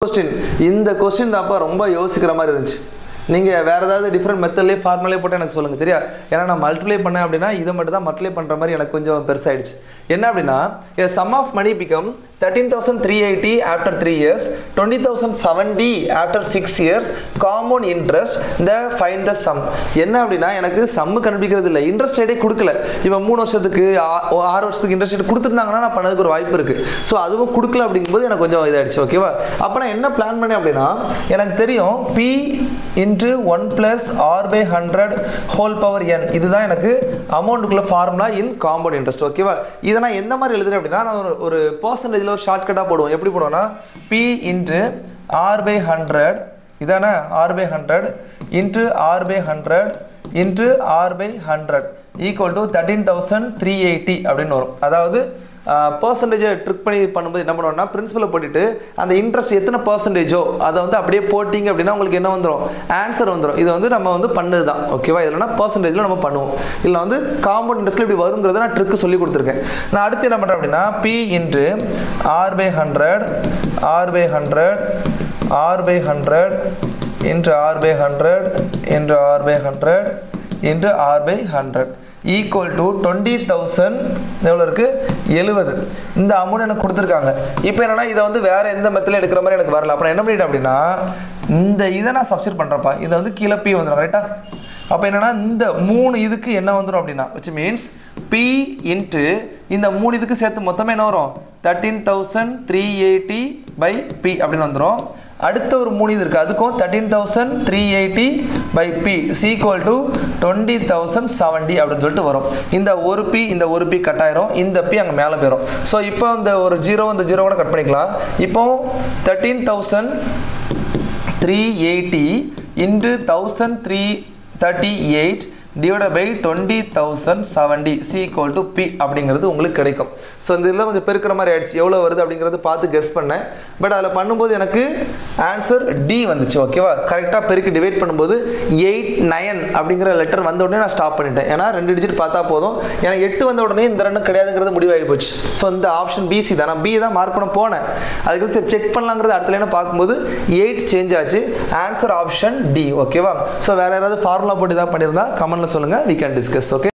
Question இந்த question தான்ப்பா ரொம்ப யோசிக்கிற மாதிரி இருந்துச்சு. நீங்க வேற ஏதாவது டிஃபரண்ட் மெத்தட்லயே ஃபார்முலாலே போட்டு எனக்கு சொல்லுங்க சரியா? ஏன்னா நான் மல்டிப்ளை பண்ணேன் அப்படினா இத மட்டும் தான் மல்டிப்ளை பண்ற மாதிரி எனக்கு கொஞ்சம் பெருசாயிடுச்சு. என்ன அப்படினா a sum of money become 13380 after 3 years, 20070 after 6 years, common interest the find the sum. என்ன அப்படினா எனக்கு sum கண்டுபிடிக்கிறது இல்ல, இன்ட்ரஸ்ட் ரேட்டே கொடுக்கல. இவன் 3 வருஷத்துக்கு 6 வருஷத்துக்கு இன்ட்ரஸ்ட் ரேட் கொடுத்திருந்தாங்கன்னா நான் பண்ணதுக்கு ஒரு வாய்ப்பு இருக்கு. சோ அதுவும் கொடுக்கல அப்படிங்கும்போது எனக்கு கொஞ்சம் இதாயிடுச்சு. ஓகேவா? அப்ப நான் என்ன பிளான் பண்ணேன் அப்படினா எனக்கு தெரியும் p into 1 plus r by 100 whole power n இதுதான் எனக்கு அமௌண்ட்க்குள்ள ஃபார்முலா இன் காம்பவுண்ட் இன்ட்ரஸ்ட். ஓகேவா? இத நான் எந்த மாதிரி எழுதுறேன் அப்படினா நான் ஒரு பெர்சன்டேஜ்ல ஒரு ஷார்ட்கட்டா போடுவோம். எப்படி போடுவோம்னா p into r by 100 இதானே r by 100 into r by 100 into r by 100 equal to 13380 அப்படினு வரும். அதாவது percentage ட்ரிக் பண்ணி பண்ணும்போது என்ன பண்ணுவோம்னா பிரின்சிபலை போட்டுட்டு அந்த இன்ட்ரஸ்ட் எத்தனை percentageோ அதை வந்து அப்படியே போட்டிங்க அப்படினா உங்களுக்கு என்ன வந்துரும் ஆன்சர் வந்துரும். இது வந்து நம்ம வந்து பண்ணதுதான். ஓகேவா? இதெல்லாம் percentageல நம்ம பண்ணுவோம். இல்ல வந்து காம்பவுண்ட் இன்ட்ரஸ்ட்ல இப்படி வரும்ங்கறத நான் ட்ரிக் சொல்லி கொடுத்திருக்கேன். நான் அடுத்து என்ன பண்றேன் அப்படினா p into r by 100 r by 100 r by 100 into r by 100 into r by 100 into r by 100 equal to 20000 எவ்வளவு இருக்கு 70. இந்த அமௌண்ட் எனக்கு கொடுத்திருக்காங்க. இப்போ என்னன்னா இத வந்து வேற எந்த மெத்தட்ல எடுக்கிற மாதிரி எனக்கு வரல. அப்ப நான் என்ன பண்ணிட்டேன் அப்படினா இந்த இத நான் சப்ஸ்டிட் பண்றப்பா இத வந்து கீழ p வந்துரும். கரெக்ட்டா? அப்ப என்னன்னா இந்த 3 இதுக்கு என்ன வந்துரும் அப்படினா which means p into இந்த 3 இதுக்கு சேர்த்து மொத்தமே என்ன வரும் 13380 by p அப்படி வந்துரும். அடுத்த ஒரு 3 இது இருக்கு அதுக்கும் 13380 by p is equal to 20070 அப்படினு சொல்லிட்டு வரும். இந்த ஒரு p இந்த ஒரு p கட் ஆயிரும், இந்த p அங்க மேல போயிடும். சோ இப்போ இந்த ஒரு 0 இந்த 0 கூட கட் பண்ணிக்கலாம். இப்போ 13380 into 1338 divided by 20070 is equal to p அப்படிங்கிறது உங்களுக்கு கிடைக்கும். சோ இந்த இதெல்லாம் கொஞ்சம் பெருக்குற மாதிரி ஆயிடுச்சு. எவ்வளவு வருது அப்படிங்கறது பார்த்து கெஸ் பண்ணேன். பட் அதுல பண்ணும்போது எனக்கு ஆன்சர் d வந்துச்சு. ஓகேவா? கரெக்ட்டா பெருக்கி டிவைட் பண்ணும்போது 89 அப்படிங்கற லெட்டர் வந்த உடனே நான் ஸ்டாப் பண்ணிட்டேன். ஏனா ரெண்டு டிஜிட் பார்த்தா போதும். ஏனா 8 வந்த உடனே இந்த ரன் கிடையாதுங்கிறது முடிவாயி போச்சு. சோ இந்த ஆப்ஷன் BC தான். நான் B தான் மார்க் பண்ண போனேன். அதுக்கு செக் பண்ணலாம்ங்கறது அடுத்த லைனை பாக்கும்போது 8 சேஞ்ச் ஆச்சு. Answer option D. ஓகேவா? சோ வேற யாராவது ஃபார்முலா போட்டு இதா பண்ணிருந்தா கமெண்ட்ல சொல்லுங்க. We can discuss. Okay.